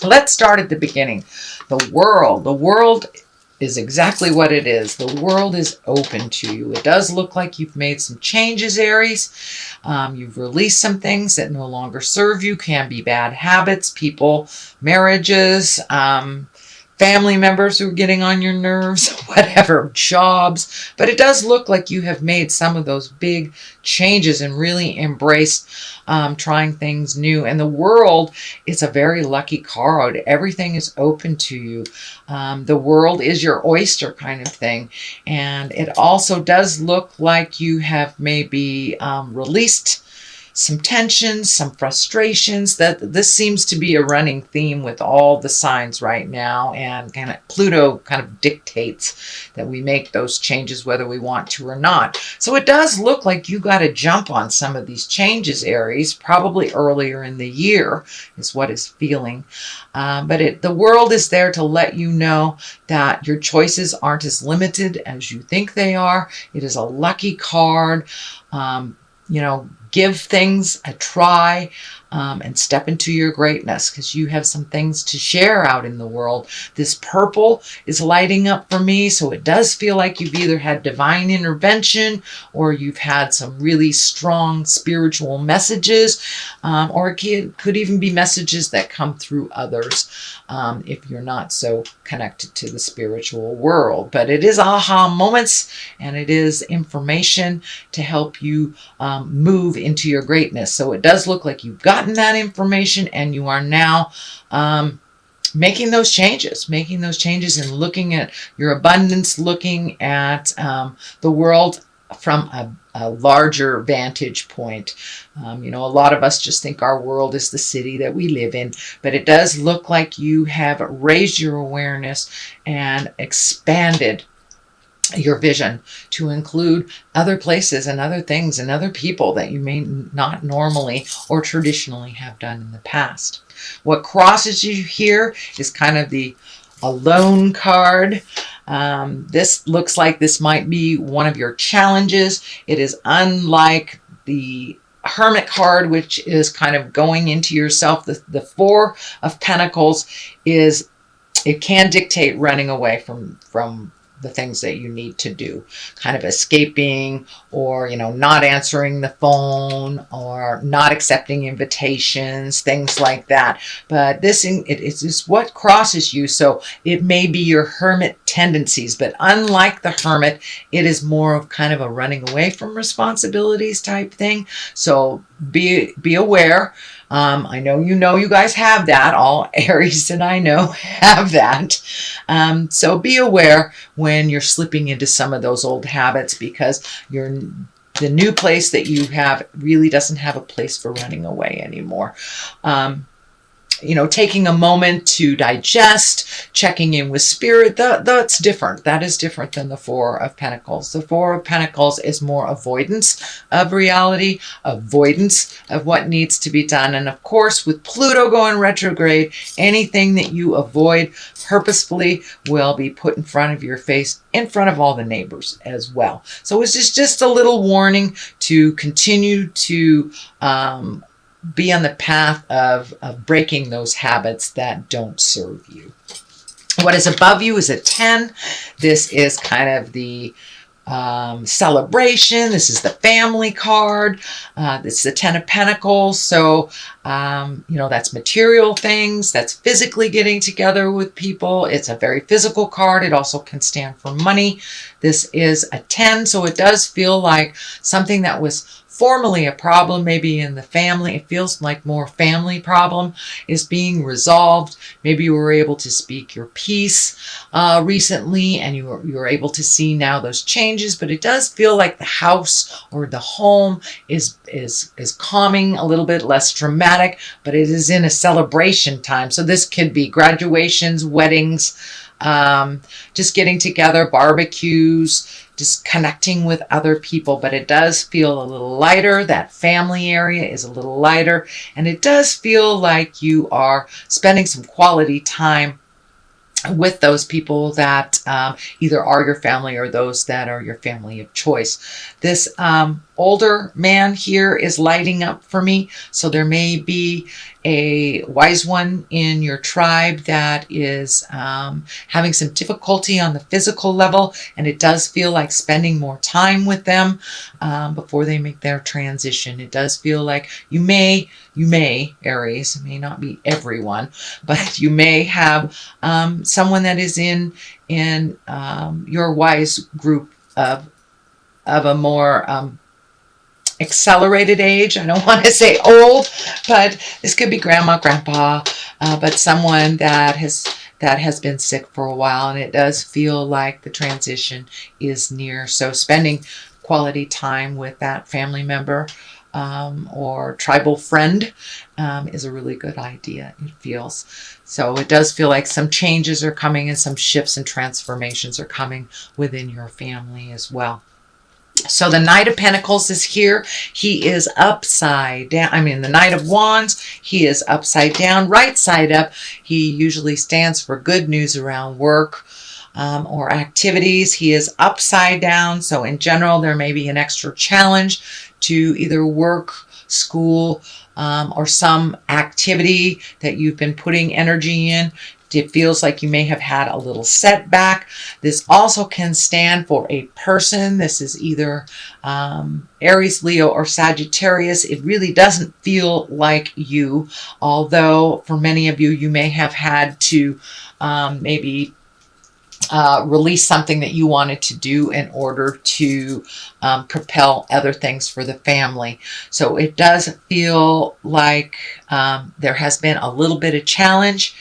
Let's start at the beginning. The world is exactly what it is. The world is open to you. It does look like you've made some changes, Aries. You've released some things that no longer serve you, can be bad habits, people, marriages, family members who are getting on your nerves, whatever, jobs. But it does look like you have made some of those big changes and really embraced trying things new. And the world is a very lucky card. Everything is open to you. The world is your oyster kind of thing. And it also does look like you have maybe released some tensions, some frustrations. That this seems to be a running theme with all the signs right now, and kind of Pluto kind of dictates that we make those changes whether we want to or not. So it does look like you got to jump on some of these changes, Aries, probably earlier in the year is what is feeling. But the world is there to let you know that your choices aren't as limited as you think they are. It is a lucky card. Give things a try and step into your greatness, because you have some things to share out in the world. This purple is lighting up for me, so it does feel like you've either had divine intervention or you've had some really strong spiritual messages, or it could even be messages that come through others if you're not so connected to the spiritual world. But it is aha moments, and it is information to help you move into your greatness. So it does look like you've gotten that information, and you are now making those changes and looking at your abundance, looking at the world from a larger vantage point. A lot of us just think our world is the city that we live in, but it does look like you have raised your awareness and expanded your vision to include other places and other things and other people that you may not normally or traditionally have done in the past. What crosses you here is kind of the alone card. This looks like this might be one of your challenges. It is unlike the Hermit card, which is kind of going into yourself. The Four of Pentacles it can dictate running away from the things that you need to do, kind of escaping, or not answering the phone, or not accepting invitations, things like that. But it's just what crosses you. So it may be your hermit tendencies, but unlike the hermit, it is more of kind of a running away from responsibilities type thing. So be aware. I know you guys have that. All Aries that I know have that. So be aware when you're slipping into some of those old habits, because the new place that you have really doesn't have a place for running away anymore. Taking a moment to digest, checking in with spirit, that's different. That is different than the Four of Pentacles. The Four of Pentacles is more avoidance of reality, avoidance of what needs to be done. And of course, with Pluto going retrograde, anything that you avoid purposefully will be put in front of your face, in front of all the neighbors as well. So it's just a little warning to continue to be on the path of breaking those habits that don't serve you. What is above you is a 10. This is kind of the celebration. This is the family card. This is the 10 of Pentacles. So, that's material things. That's physically getting together with people. It's a very physical card. It also can stand for money. This is a 10. So it does feel like something that was formerly a problem, maybe in the family. It feels like more family problem is being resolved. Maybe you were able to speak your piece recently, and you were able to see now those changes. But it does feel like the house or the home is calming, a little bit less dramatic, but it is in a celebration time. So this could be graduations, weddings, just getting together, barbecues, just connecting with other people. But it does feel a little lighter. That family area is a little lighter, and it does feel like you are spending some quality time with those people that either are your family or those that are your family of choice. This older man here is lighting up for me. So there may be a wise one in your tribe that is having some difficulty on the physical level, and it does feel like spending more time with them before they make their transition. It does feel like you may, Aries, it may not be everyone, but you may have someone that is in your wise group of a more accelerated age. I don't want to say old, but this could be grandma, grandpa, but someone that has been sick for a while, and it does feel like the transition is near. So spending quality time with that family member or tribal friend is a really good idea, it feels. So it does feel like some changes are coming and some shifts and transformations are coming within your family as well. So the Knight of Pentacles is here. He is upside down. I mean, the Knight of Wands, he is upside down, right side up. He usually stands for good news around work or activities. He is upside down. So in general, there may be an extra challenge to either work, school, or some activity that you've been putting energy in. It feels like you may have had a little setback. This also can stand for a person. This is either Aries, Leo, or Sagittarius. It really doesn't feel like you, although for many of you, you may have had to maybe release something that you wanted to do in order to propel other things for the family. So it does feel like there has been a little bit of challenge,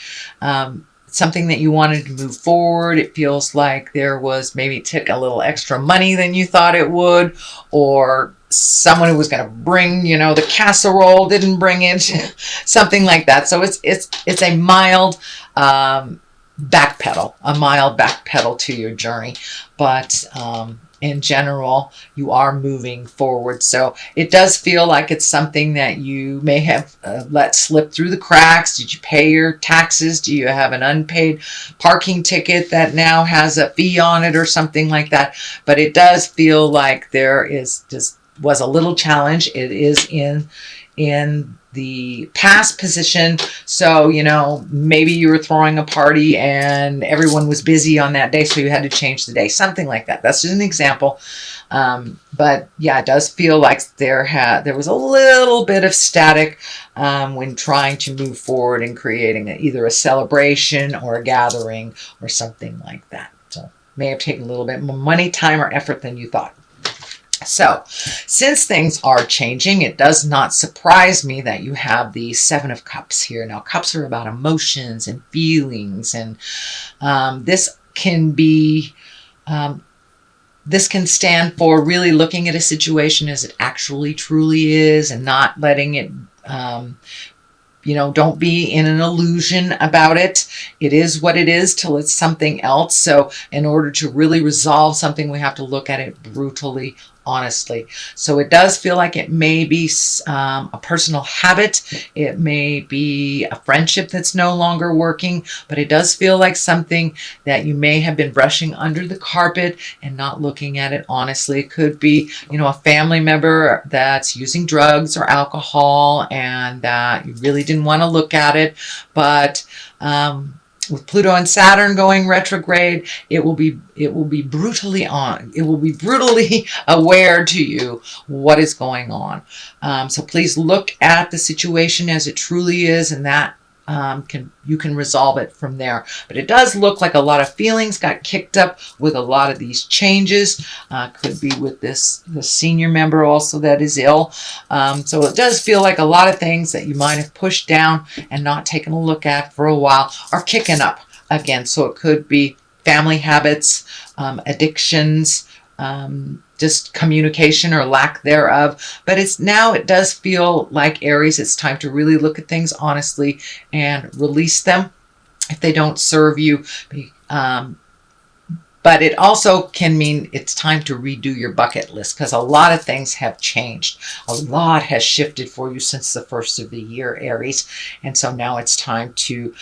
something that you wanted to move forward. It feels like there was maybe took a little extra money than you thought it would, or someone who was going to bring, the casserole didn't bring it, something like that. So it's a mild backpedal to your journey, but in general, you are moving forward. So it does feel like it's something that you may have let slip through the cracks. Did you pay your taxes? Do you have an unpaid parking ticket that now has a fee on it or something like that? But it does feel like there was a little challenge. It is in the past position. So, maybe you were throwing a party and everyone was busy on that day, so you had to change the day, something like that. That's just an example. But yeah, it does feel like there was a little bit of static when trying to move forward and creating either a celebration or a gathering or something like that. So may have taken a little bit more money, time, or effort than you thought. So, since things are changing, it does not surprise me that you have the Seven of Cups here. Now, cups are about emotions and feelings, and this can stand for really looking at a situation as it actually truly is, and not letting it don't be in an illusion about it. It is what it is till it's something else. So in order to really resolve something, we have to look at it brutally, honestly. So it does feel like it may be a personal habit. It may be a friendship that's no longer working, but it does feel like something that you may have been brushing under the carpet and not looking at it honestly. It could be, a family member that's using drugs or alcohol and that you really didn't want to look at it, but with Pluto and Saturn going retrograde, it will be brutally aware to you what is going on. So please look at the situation as it truly is, and that you can resolve it from there. But it does look like a lot of feelings got kicked up with a lot of these changes. Could be with the senior member also that is ill. So it does feel like a lot of things that you might have pushed down and not taken a look at for a while are kicking up again. So it could be family habits, addictions, just communication or lack thereof. But it does feel like, Aries, it's time to really look at things honestly and release them if they don't serve you. But it also can mean it's time to redo your bucket list, because a lot of things have changed. A lot has shifted for you since the first of the year, Aries. And so now it's time to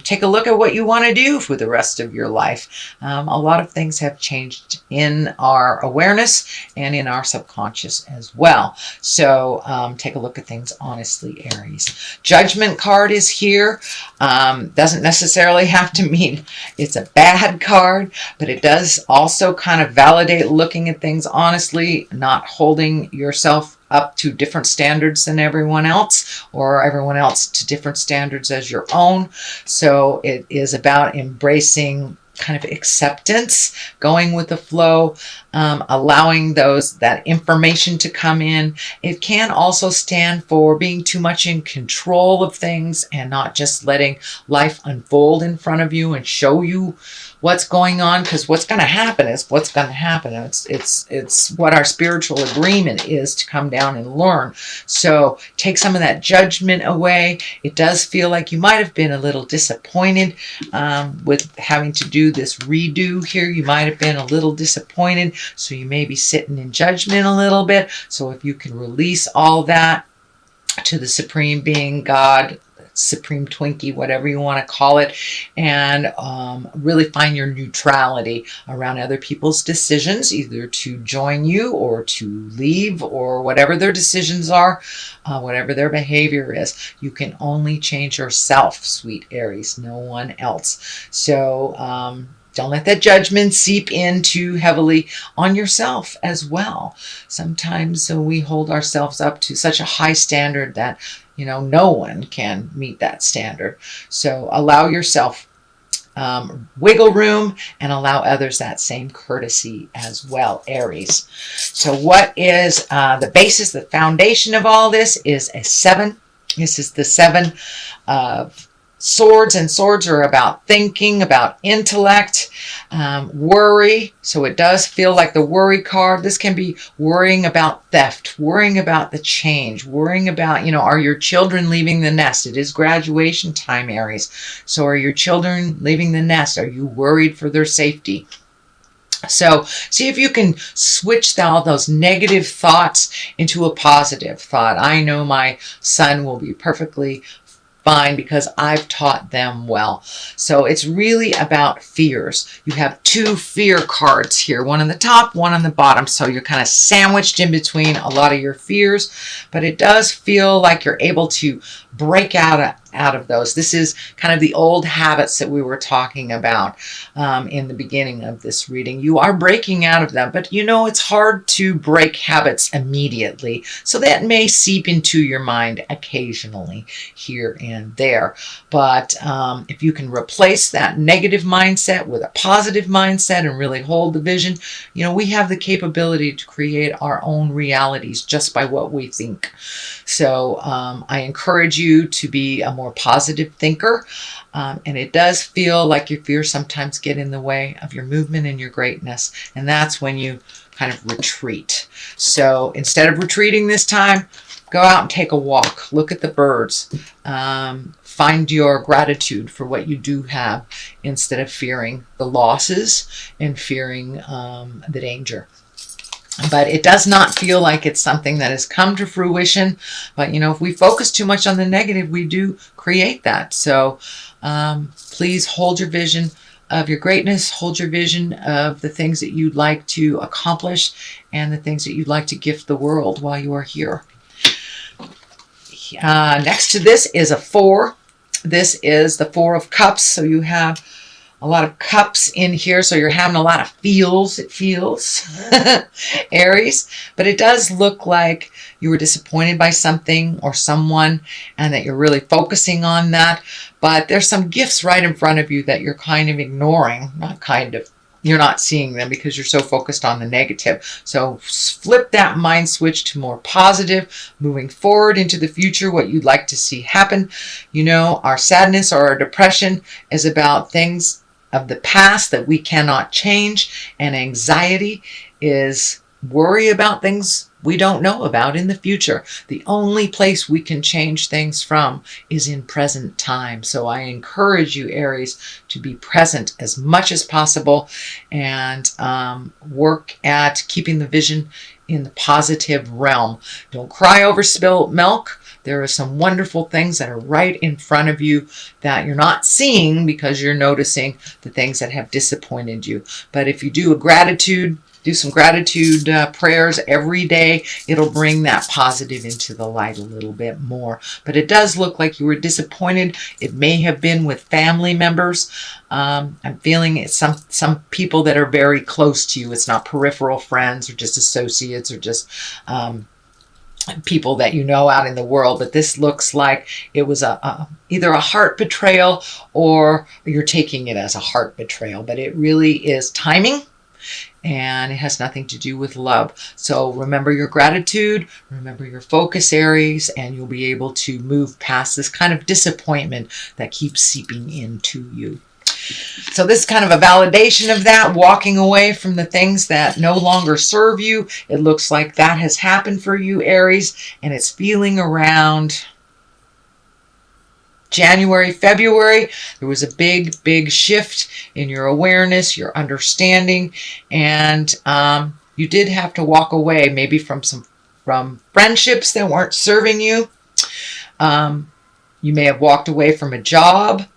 take a look at what you want to do for the rest of your life. A lot of things have changed in our awareness and in our subconscious as well. So take a look at things honestly, Aries. Judgment card is here. Doesn't necessarily have to mean it's a bad card, but it does also kind of validate looking at things honestly, not holding yourself up to different standards than everyone else, or everyone else to different standards as your own. So it is about embracing kind of acceptance, going with the flow, allowing that information to come in. It can also stand for being too much in control of things and not just letting life unfold in front of you and show you what's going on, because what's going to happen is what's going to happen. It's what our spiritual agreement is to come down and learn. So take some of that judgment away. It does feel like you might have been a little disappointed with having to do this redo here. You might have been a little disappointed, so you may be sitting in judgment a little bit. So if you can release all that to the Supreme Being, God, Supreme Twinkie, whatever you want to call it, and really find your neutrality around other people's decisions, either to join you or to leave, or whatever their decisions are, whatever their behavior is. You can only change yourself, sweet Aries, no one else. So don't let that judgment seep in too heavily on yourself as well. Sometimes we hold ourselves up to such a high standard that, no one can meet that standard. So allow yourself wiggle room and allow others that same courtesy as well, Aries. So what is the basis, the foundation of all this is a 7. This is the 7 of swords, and swords are about thinking, about intellect, worry. So it does feel like the worry card. This can be worrying about theft, worrying about the change, worrying about, are your children leaving the nest? It is graduation time, Aries. So are your children leaving the nest? Are you worried for their safety? So see if you can switch all those negative thoughts into a positive thought. I know my son will be perfectly fine because I've taught them well. So it's really about fears. You have 2 fear cards here, one on the top, one on the bottom. So you're kind of sandwiched in between a lot of your fears, but it does feel like you're able to break out of those. This is kind of the old habits that we were talking about in the beginning of this reading. You are breaking out of them, but it's hard to break habits immediately. So that may seep into your mind occasionally here and there. But if you can replace that negative mindset with a positive mindset and really hold the vision, we have the capability to create our own realities just by what we think. So I encourage you to be a more positive thinker. And it does feel like your fears sometimes get in the way of your movement and your greatness. And that's when you kind of retreat. So instead of retreating this time, go out and take a walk. Look at the birds. Find your gratitude for what you do have instead of fearing the losses and fearing the danger. But it does not feel like it's something that has come to fruition. But, if we focus too much on the negative, we do create that. So please hold your vision of your greatness, hold your vision of the things that you'd like to accomplish and the things that you'd like to gift the world while you are here. Next to this is a 4. This is the 4 of Cups. So you have a lot of cups in here, so you're having a lot of feels, it feels, Aries. But it does look like you were disappointed by something or someone and that you're really focusing on that. But there's some gifts right in front of you that you're kind of ignoring. You're not seeing them because you're so focused on the negative. So flip that mind switch to more positive, moving forward into the future, what you'd like to see happen. Our sadness or our depression is about things of the past that we cannot change, and anxiety is worry about things we don't know about in the future. The only place we can change things from is in present time. So I encourage you, Aries, to be present as much as possible and work at keeping the vision in the positive realm. Don't cry over spilt milk. There are some wonderful things that are right in front of you that you're not seeing because you're noticing the things that have disappointed you. But if you do some gratitude prayers every day, it'll bring that positive into the light a little bit more. But it does look like you were disappointed. It may have been with family members. I'm feeling it's some people that are very close to you. It's not peripheral friends or just associates or just people that you know out in the world, but this looks like it was either a heart betrayal or you're taking it as a heart betrayal, but it really is timing and it has nothing to do with love. So remember your gratitude, remember your focus, Aries, and you'll be able to move past this kind of disappointment that keeps seeping into you. So this is kind of a validation of that, walking away from the things that no longer serve you. It looks like that has happened for you, Aries, and it's feeling around January, February. There was a big shift in your awareness, your understanding, and you did have to walk away maybe from friendships that weren't serving you. You may have walked away from a job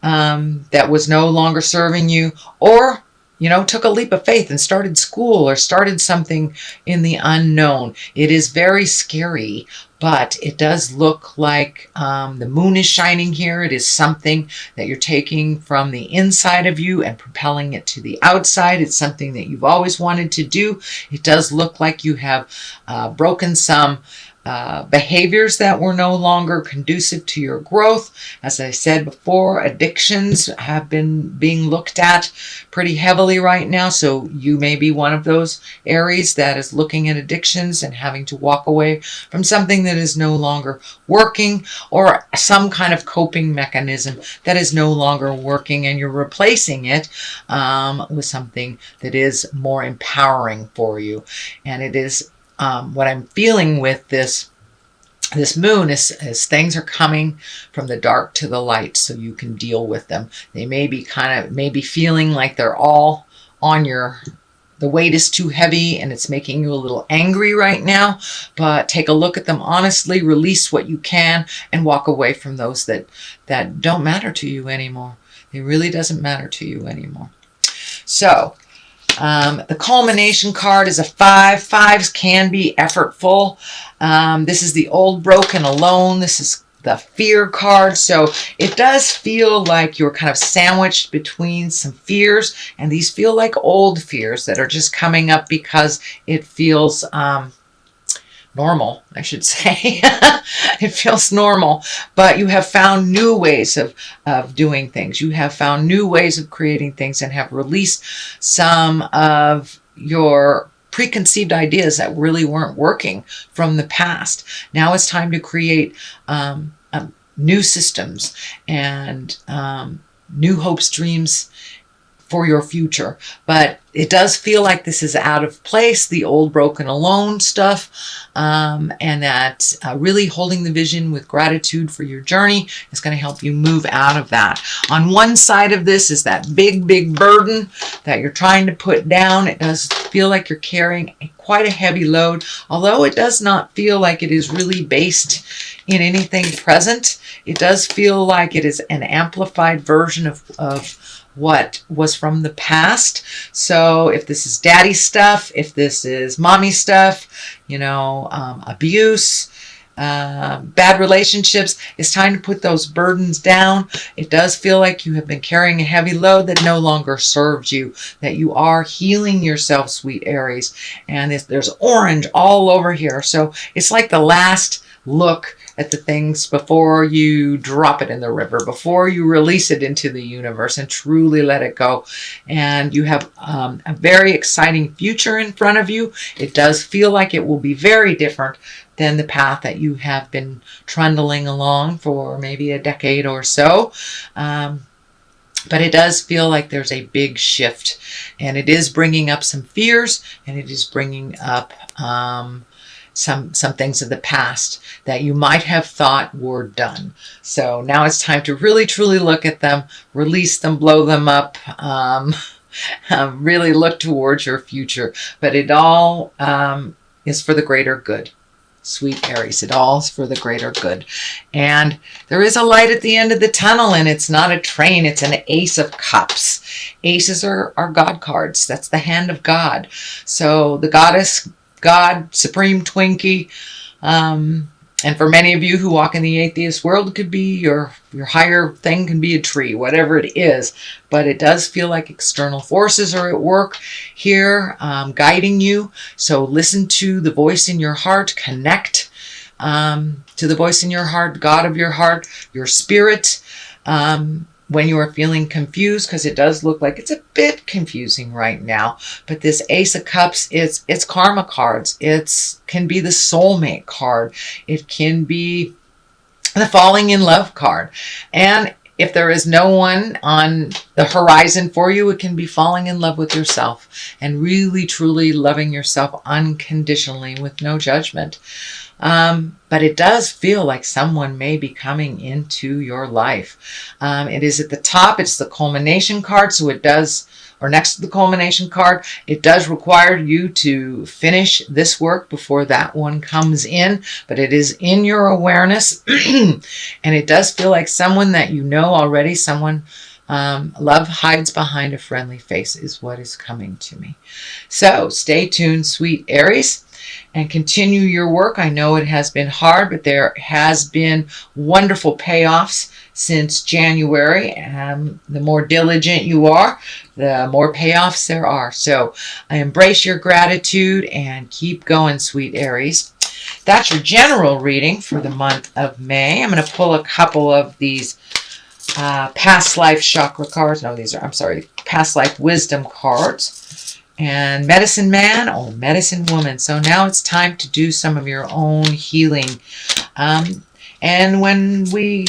that was no longer serving you, or took a leap of faith and started school or started something in the unknown. It is very scary, but it does look like the moon is shining here. It is something that you're taking from the inside of you and propelling it to the outside. It's something that you've always wanted to do. It does look like you have broken some behaviors that were no longer conducive to your growth. As I said before, addictions have been being looked at pretty heavily right now. So you may be one of those Aries that is looking at addictions and having to walk away from something that is no longer working, or some kind of coping mechanism that is no longer working, and you're replacing it with something that is more empowering for you. And it is what I'm feeling with this moon is things are coming from the dark to the light, so you can deal with them. They may be feeling like they're all on the weight is too heavy and it's making you a little angry right now, but take a look at them honestly, release what you can, and walk away from those that don't matter to you anymore. It really doesn't matter to you anymore. So the culmination card is a 5. 5s can be effortful. This is the old, broken, alone. This is the fear card. So it does feel like you're kind of sandwiched between some fears, and these feel like old fears that are just coming up because it feels normal, I should say. It feels normal, but you have found new ways of doing things. You have found new ways of creating things and have released some of your preconceived ideas that really weren't working from the past. Now it's time to create new systems and new hopes, dreams for your future. But it does feel like this is out of place, the old, broken, alone stuff, and that really holding the vision with gratitude for your journey is going to help you move out of that. On one side of this is that big burden that you're trying to put down. It does feel like you're carrying quite a heavy load, although it does not feel like it is really based in anything present. It does feel like it is an amplified version of what was from the past. So if this is daddy stuff, if this is mommy stuff, abuse, bad relationships, it's time to put those burdens down. It does feel like you have been carrying a heavy load that no longer serves you, that you are healing yourself, sweet Aries. And there's orange all over here. So it's like the last look at the things before you drop it in the river, before you release it into the universe and truly let it go. And you have a very exciting future in front of you. It does feel like it will be very different than the path that you have been trundling along for maybe a decade or so. But it does feel like there's a big shift, and it is bringing up some fears, and it is bringing up some things of the past that you might have thought were done. So now it's time to really truly look at them, release them, blow them up, really look towards your future. But it all is for the greater good. Sweet Aries, it all is for the greater good. And there is a light at the end of the tunnel, and it's not a train, it's an Ace of Cups. Aces are God cards. That's the hand of God. So the goddess, God, Supreme Twinkie, and for many of you who walk in the atheist world, it could be your higher thing, can be a tree, whatever it is. But it does feel like external forces are at work here, guiding you. So listen to the voice in your heart, connect to the voice in your heart, God of your heart, your spirit, when you are feeling confused, because it does look like it's a bit confusing right now. But this Ace of Cups, it's karma cards. It can be the soulmate card. It can be the falling in love card. And if there is no one on the horizon for you, it can be falling in love with yourself and really truly loving yourself unconditionally with no judgment. But it does feel like someone may be coming into your life. It is at the top. It's the culmination card. So it does, or next to the culmination card, it does require you to finish this work before that one comes in. But it is in your awareness. And it does feel like someone that you know already, someone love hides behind a friendly face is what is coming to me. So stay tuned, sweet Aries, and continue your work. I know it has been hard, but there has been wonderful payoffs since January. The more diligent you are, the more payoffs there are. So I embrace your gratitude and keep going, sweet Aries. That's your general reading for the month of May. I'm going to pull a couple of these past life chakra cards. No, these are, I'm sorry, past life wisdom cards. And medicine man or medicine woman. So now it's time to do some of your own healing. And when we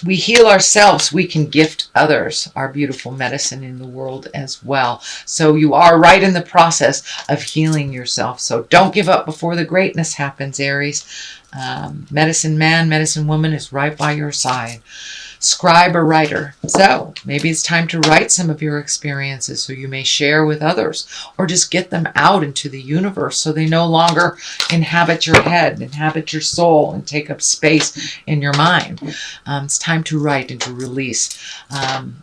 heal ourselves, we can gift others our beautiful medicine in the world as well. So you are right in the process of healing yourself. So don't give up before the greatness happens, Aries. Medicine man, medicine woman is right by your side. Scribe or writer. So maybe it's time to write some of your experiences so you may share with others, or just get them out into the universe so they no longer inhabit your head, inhabit your soul, and take up space in your mind. It's time to write and to release.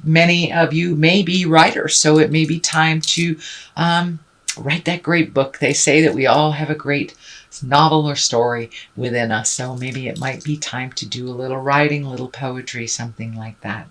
Many of you may be writers, so it may be time to write that great book. They say that we all have a great novel or story within us. So maybe it might be time to do a little writing, a little poetry, something like that.